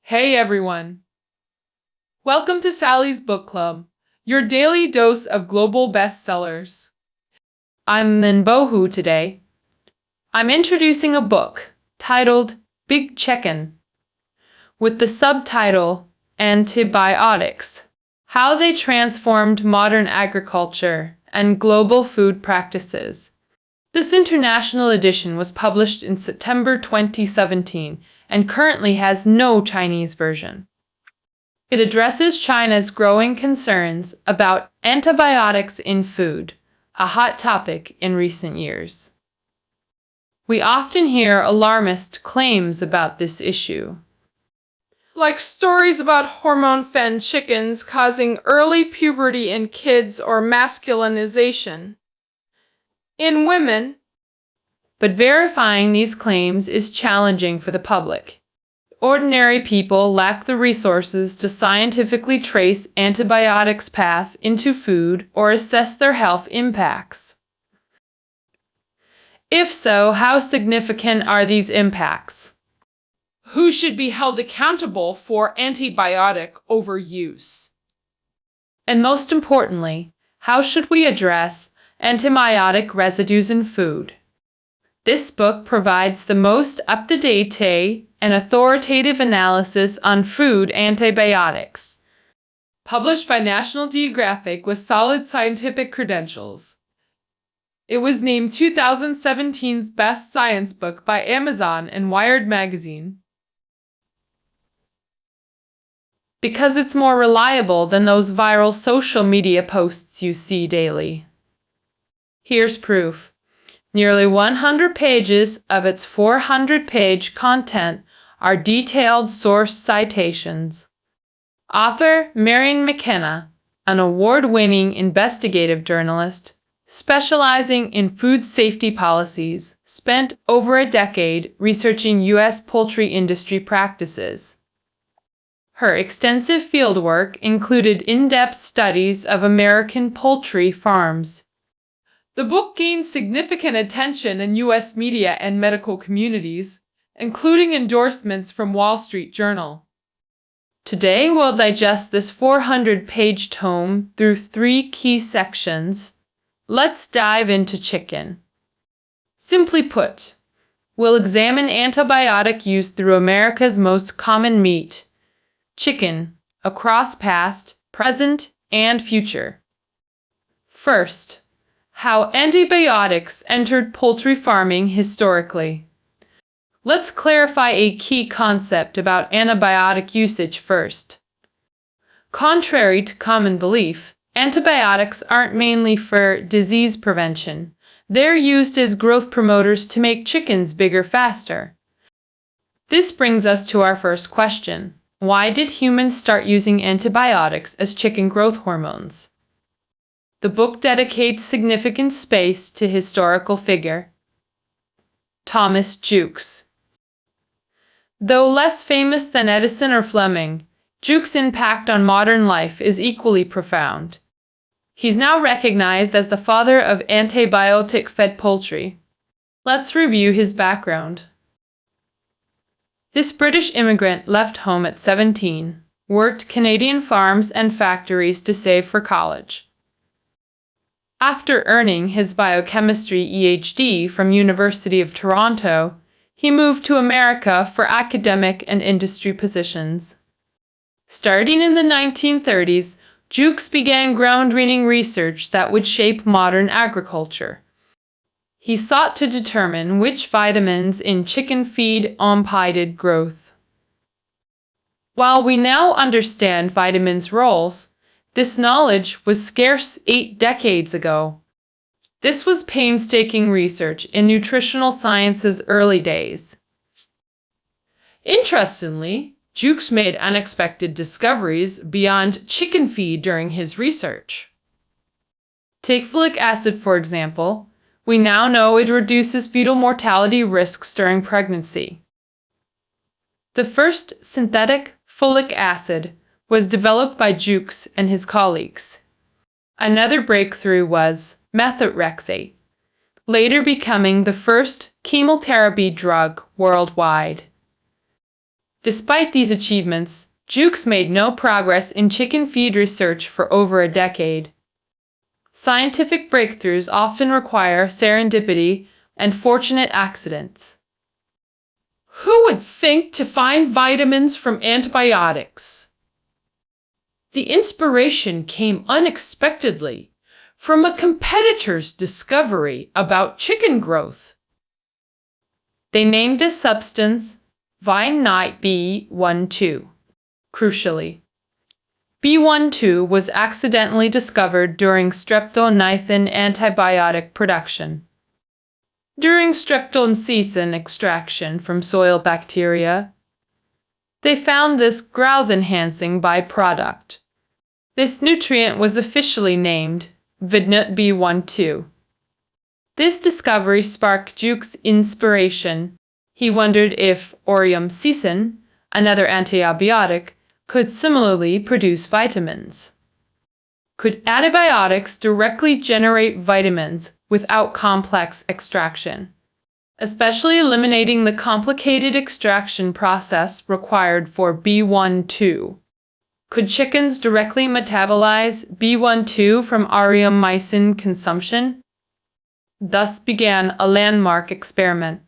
Hey everyone! Welcome to Sally's Book Club, your daily dose of global bestsellers. I'm in Bohu today. I'm introducing a book titled Big Chicken with the subtitle Antibiotics: How They Transformed Modern Agriculture and Global Food Practices. This international edition was published in September 2017 and currently has no Chinese version. It addresses China's growing concerns about antibiotics in food, a hot topic in recent years. We often hear alarmist claims about this issue, like stories about hormone-fed chickens causing early puberty in kids or masculinization in women. But verifying these claims is challenging for the public. Ordinary people lack the resources to scientifically trace antibiotics' path into food or assess their health impacts. If so, how significant are these impacts? Who should be held accountable for antibiotic overuse? And most importantly, how should we address antibiotic residues in food? This book provides the most up-to-date and authoritative analysis on food antibiotics. Published by National Geographic with solid scientific credentials. It was named 2017's Best Science Book by Amazon and Wired magazine. Because it's more reliable than those viral social media posts you see daily. Here's proof. Nearly 100 pages of its 400-page content are detailed source citations. Author Marion McKenna, an award-winning investigative journalist specializing in food safety policies, spent over a decade researching U.S. poultry industry practices. Her extensive fieldwork included in-depth studies of American poultry farms. The book gained significant attention in U.S. media and medical communities, including endorsements from Wall Street Journal. Today, we'll digest this 400-page tome through 3 key sections. Let's dive into chicken. Simply put, we'll examine antibiotic use through America's most common meat, chicken, across past, present, and future. First, how antibiotics entered poultry farming historically. Let's clarify a key concept about antibiotic usage first. Contrary to common belief, antibiotics aren't mainly for disease prevention. They're used as growth promoters to make chickens bigger faster. This brings us to our first question. Why did humans start using antibiotics as chicken growth hormones? The book dedicates significant space to historical figure Thomas Jukes. Though less famous than Edison or Fleming, Jukes' impact on modern life is equally profound. He's now recognized as the father of antibiotic-fed poultry. Let's review his background. This British immigrant left home at 17, worked Canadian farms and factories to save for college. After earning his biochemistry EhD from University of Toronto, he moved to America for academic and industry positions. Starting in the 1930s, Jukes began groundbreaking research that would shape modern agriculture. He sought to determine which vitamins in chicken feed impeded growth. While we now understand vitamins' roles, this knowledge was scarce 8 decades ago. This was painstaking research in nutritional science's early days. Interestingly, Jukes made unexpected discoveries beyond chicken feed during his research. Take folic acid, for example. We now know it reduces fetal mortality risks during pregnancy. The first synthetic folic acid was developed by Jukes and his colleagues. Another breakthrough was methotrexate, later becoming the first chemotherapy drug worldwide. Despite these achievements, Jukes made no progress in chicken feed research for over a decade. Scientific breakthroughs often require serendipity and fortunate accidents. Who would think to find vitamins from antibiotics? The inspiration came unexpectedly from a competitor's discovery about chicken growth. They named this substance Vine-Night B12. Crucially, B12 was accidentally discovered during streptomycin antibiotic production. During streptomycin extraction from soil bacteria, they found this growth-enhancing byproduct. This nutrient was officially named Vidnut B12. This discovery sparked Jukes' inspiration. He wondered if aureum-cecin, another antibiotic, could similarly produce vitamins. Could antibiotics directly generate vitamins without complex extraction, especially eliminating the complicated extraction process required for B12? Could chickens directly metabolize B12 from aureum-mycin consumption? Thus began a landmark experiment.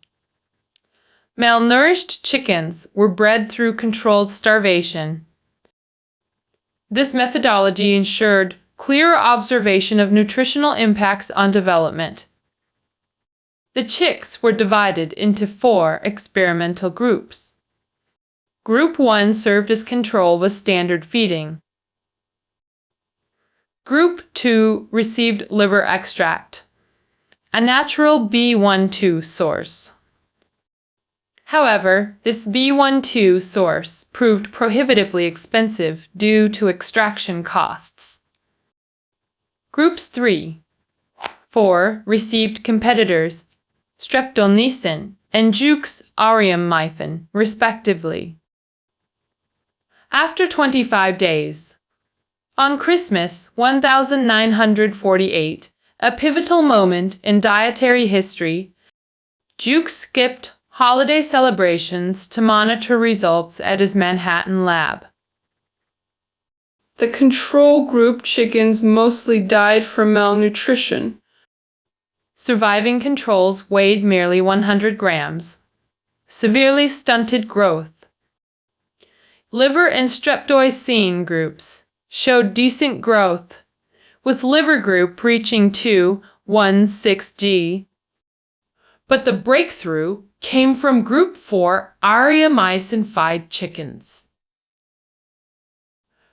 Malnourished chickens were bred through controlled starvation. This methodology ensured clear observation of nutritional impacts on development. The chicks were divided into 4 experimental groups. Group 1 served as control with standard feeding. Group 2 received liver extract, a natural B12 source. However, this B12 source proved prohibitively expensive due to extraction costs. Groups 3, 4 received competitors, streptomycin and Jukes aureum-mycin, respectively. After 25 days, on Christmas 1948, a pivotal moment in dietary history, Jukes skipped holiday celebrations to monitor results at his Manhattan lab. The control group chickens mostly died from malnutrition. Surviving controls weighed merely 100 grams. Severely stunted growth. Liver and streptomycin groups showed decent growth, with liver group reaching 2.16 g. But the breakthrough came from Group 4 aureum-mycin-fed chickens.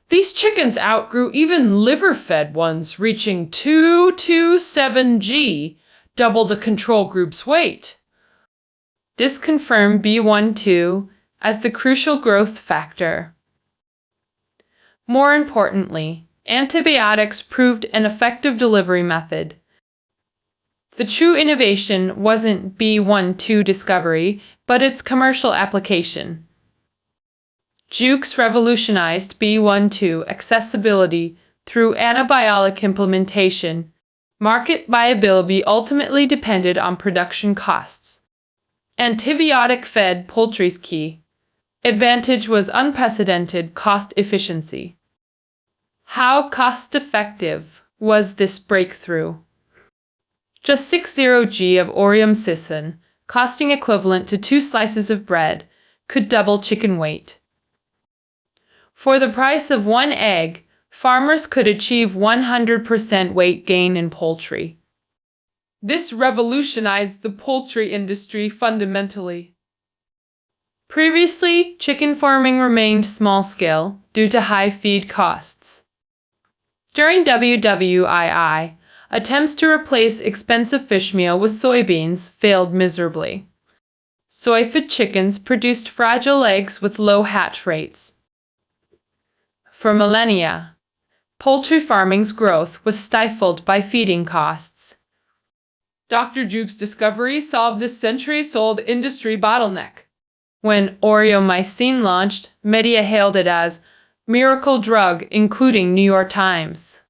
These chickens outgrew even liver-fed ones, reaching 2.27 g, double the control group's weight. This confirmed B12 as the crucial growth factor. More importantly, antibiotics proved an effective delivery method. The true innovation wasn't B12 discovery, but its commercial application. Jukes revolutionized B12 accessibility through antibiotic implementation. Market viability ultimately depended on production costs. Antibiotic-fed poultry's key advantage was unprecedented cost efficiency. How cost-effective was this breakthrough? Just 60 g of aureum-cecin, costing equivalent to 2 slices of bread, could double chicken weight. For the price of 1 egg, farmers could achieve 100% weight gain in poultry. This revolutionized the poultry industry fundamentally. Previously, chicken farming remained small-scale due to high feed costs. During WWII, attempts to replace expensive fish meal with soybeans failed miserably. Soy-fed chickens produced fragile eggs with low hatch rates. For millennia, poultry farming's growth was stifled by feeding costs. Dr. Jukes' discovery solved this centuries-old industry bottleneck. When aureum-mycin launched, media hailed it as miracle drug, including New York Times.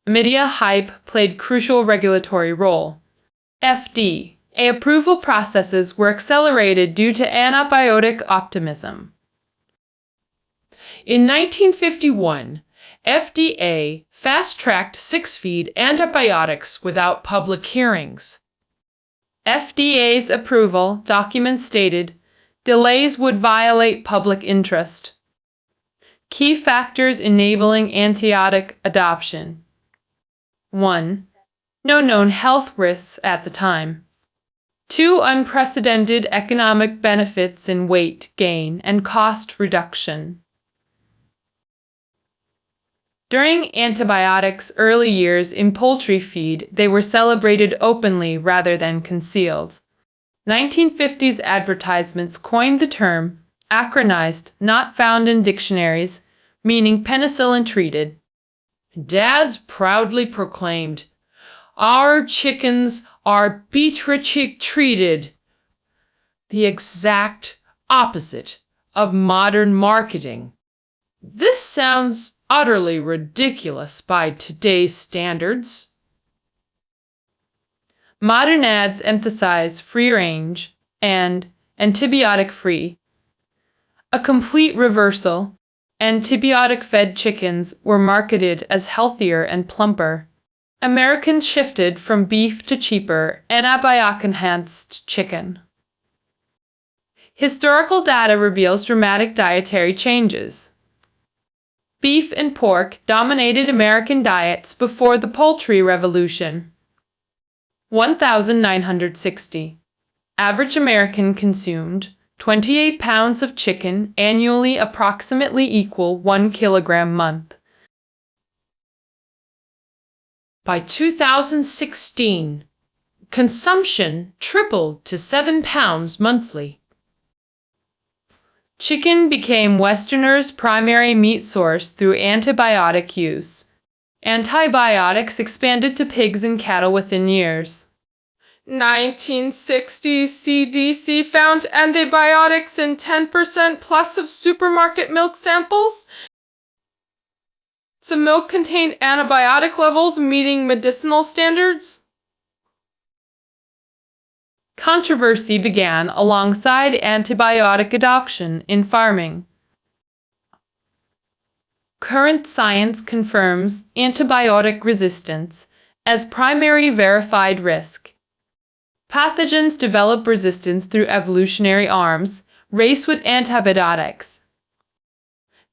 Media hype played crucial regulatory role. FDA approval processes were accelerated due to antibiotic optimism. In 1951, FDA fast-tracked 6-feed antibiotics without public hearings. FDA's approval document stated delays would violate public interest. Key factors enabling antibiotic adoption. 1. No known health risks at the time. 2. Unprecedented economic benefits in weight gain and cost reduction. During antibiotics' early years in poultry feed, they were celebrated openly rather than concealed. 1950s advertisements coined the term, acronized, not found in dictionaries, meaning penicillin treated. Dads proudly proclaimed, "Our chickens are beetrochick treated," the exact opposite of modern marketing. This sounds utterly ridiculous by today's standards. Modern ads emphasize free range and antibiotic-free. A complete reversal. Antibiotic-fed chickens were marketed as healthier and plumper. Americans shifted from beef to cheaper, antibiotic-enhanced chicken. Historical data reveals dramatic dietary changes. Beef and pork dominated American diets before the poultry revolution. 1960. Average American consumed 28 pounds of chicken annually, approximately equal 1 kilogram month. By 2016, consumption tripled to 7 pounds monthly. Chicken became Westerners' primary meat source through antibiotic use. Antibiotics expanded to pigs and cattle within years. 1960s CDC found antibiotics in 10% plus of supermarket milk samples. So milk contained antibiotic levels meeting medicinal standards. Controversy began alongside antibiotic adoption in farming. Current science confirms antibiotic resistance as primary verified risk. Pathogens develop resistance through evolutionary arms, race with antibiotics.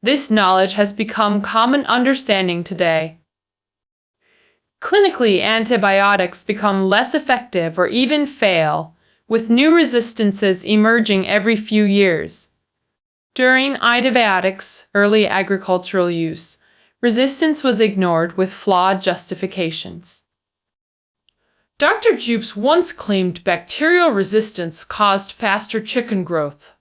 This knowledge has become common understanding today. Clinically, antibiotics become less effective or even fail, with new resistances emerging every few years. During antibiotics' early agricultural use, resistance was ignored with flawed justifications. Dr. Jupes once claimed bacterial resistance caused faster chicken growth.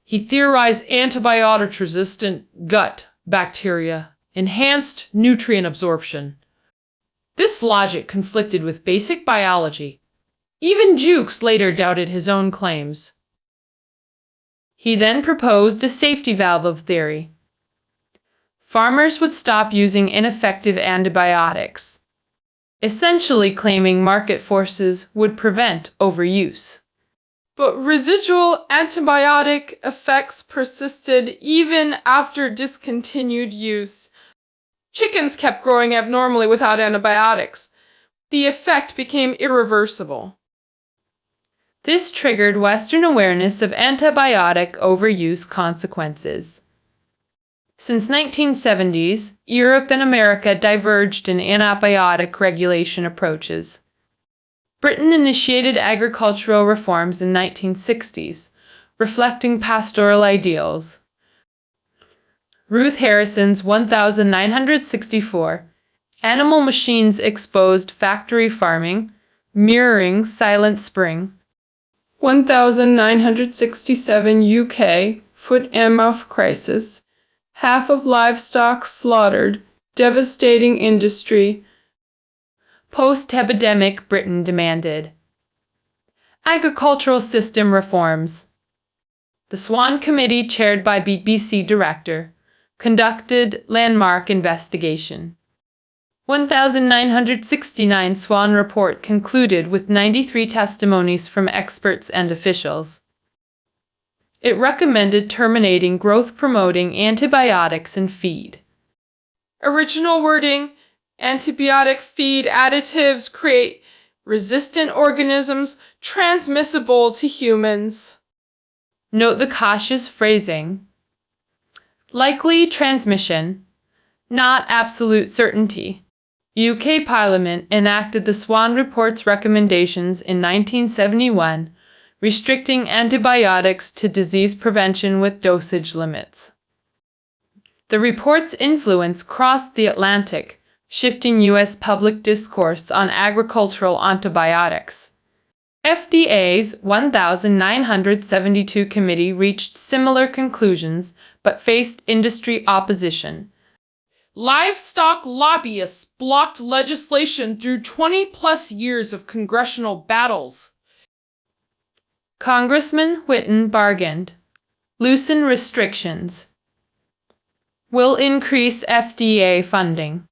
He theorized antibiotic-resistant gut bacteria enhanced nutrient absorption. This logic conflicted with basic biology. Even Jukes later doubted his own claims. He then proposed a safety valve theory. Farmers would stop using ineffective antibiotics, essentially claiming market forces would prevent overuse. But residual antibiotic effects persisted even after discontinued use. Chickens kept growing abnormally without antibiotics. The effect became irreversible. This triggered Western awareness of antibiotic overuse consequences. Since 1970s, Europe and America diverged in antibiotic regulation approaches. Britain initiated agricultural reforms in 1960s, reflecting pastoral ideals. Ruth Harrison's 1964, Animal Machines Exposed Factory Farming, Mirroring Silent Spring. 1967 UK, Foot and Mouth Crisis. Half of livestock slaughtered, devastating industry. Post-epidemic Britain demanded agricultural system reforms. The Swan Committee, chaired by BBC director, conducted landmark investigation. 1969 Swan Report concluded with 93 testimonies from experts and officials. It recommended terminating growth-promoting antibiotics in feed. Original wording: antibiotic feed additives create resistant organisms transmissible to humans. Note the cautious phrasing. Likely transmission, not absolute certainty. UK Parliament enacted the Swan Report's recommendations in 1971, restricting antibiotics to disease prevention with dosage limits. The report's influence crossed the Atlantic, shifting U.S. public discourse on agricultural antibiotics. FDA's 1972 committee reached similar conclusions but faced industry opposition. Livestock lobbyists blocked legislation through 20-plus years of congressional battles. Congressman Whitten bargained. Loosen restrictions. Will increase FDA funding.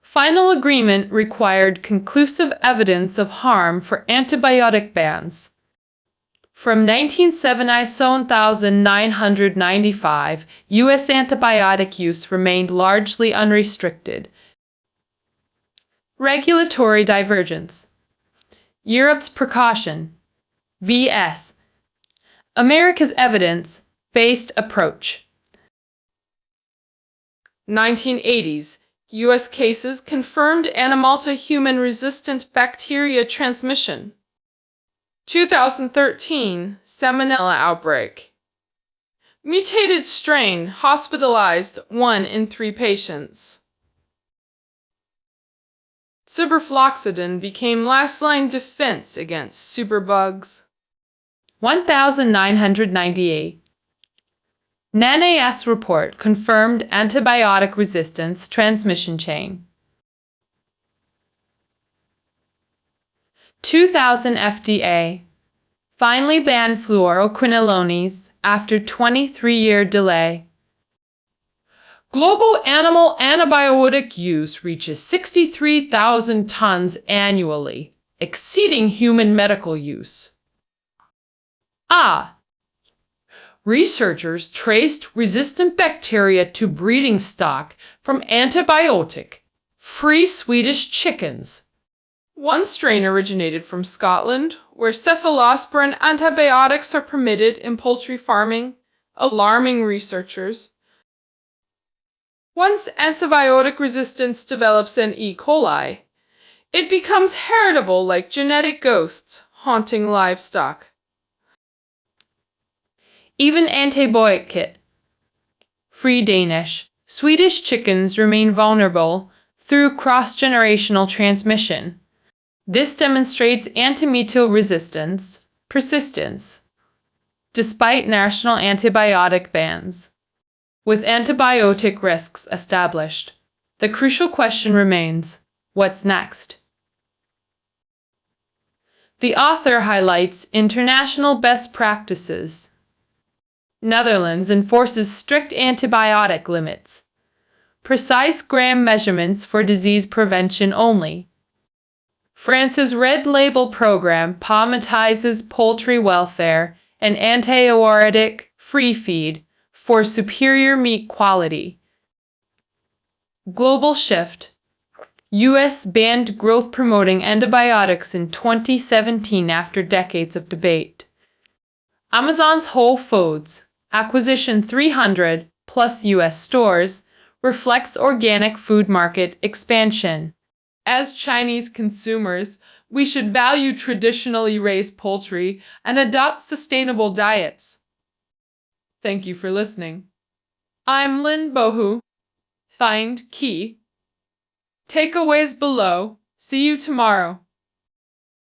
Final agreement required conclusive evidence of harm for antibiotic bans. From 1995, U.S. antibiotic use remained largely unrestricted. Regulatory divergence. Europe's precaution vs. America's evidence-based approach. 1980s. U.S. cases confirmed Animalta human-resistant bacteria transmission. 2013 Salmonella outbreak. Mutated strain hospitalized 1 in 3 patients. Ciprofloxacin became last-line defense against superbugs. 1998. NANAS report confirmed antibiotic resistance transmission chain. 2000 FDA finally banned fluoroquinolones after 23-year delay. Global animal antibiotic use reaches 63,000 tons annually, exceeding human medical use. Researchers traced resistant bacteria to breeding stock from antibiotic-free Swedish chickens. One strain originated from Scotland, where cephalosporin antibiotics are permitted in poultry farming, alarming researchers. Once antibiotic resistance develops in E. coli, it becomes heritable like genetic ghosts haunting livestock. Even antibiotic-free Danish, Swedish chickens remain vulnerable through cross-generational transmission. This demonstrates antimicrobial resistance persistence, despite national antibiotic bans. With antibiotic risks established, the crucial question remains, what's next? The author highlights international best practices. Netherlands enforces strict antibiotic limits. Precise gram measurements for disease prevention only. France's Red Label program prioritizes poultry welfare and antibiotic-free feed for superior meat quality. Global shift. U.S. banned growth-promoting antibiotics in 2017 after decades of debate. Amazon's Whole Foods acquisition 300+ U.S. stores reflects organic food market expansion. As Chinese consumers, we should value traditionally raised poultry and adopt sustainable diets. Thank you for listening. I'm Lynn Bohu. Find key takeaways below. See you tomorrow.